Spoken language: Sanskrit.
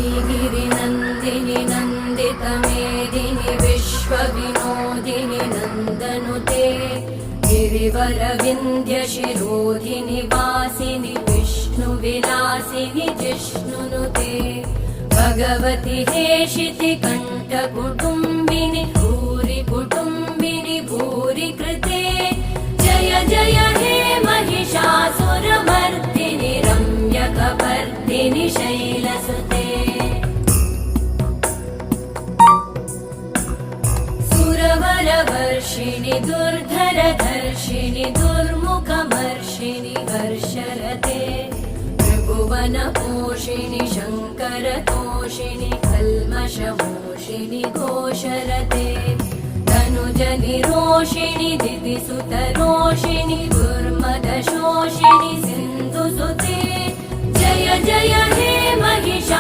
श्रीगिरिनन्दिनि नन्दितमेदिनि विश्वविनोदिनि नन्दनुते गिरिवरविन्द्यशिरोधिनि वासिनि विष्णुविलासिनि जिष्णुनुते भगवति हेशिति कण्ठकुटुम्बिनि भूरि कुटुम्बिनि भूरि कृते जय जय हे महिषासुरमर्दिनि रम्यकपर्दिनि शैलसुते सुरवरवर्षिणि दुर्धरधर्षिणि दुर्मुखमर्षिणि हर्षरते त्रिभुवनपोषिणि शङ्करतोषिणि कल्मषमोषिणि घोषरते तनुजनिरोषिणि दिविसुतरोषिणि दुर्मदशोषिणि सिन्धुसुते जय जय हे महिषा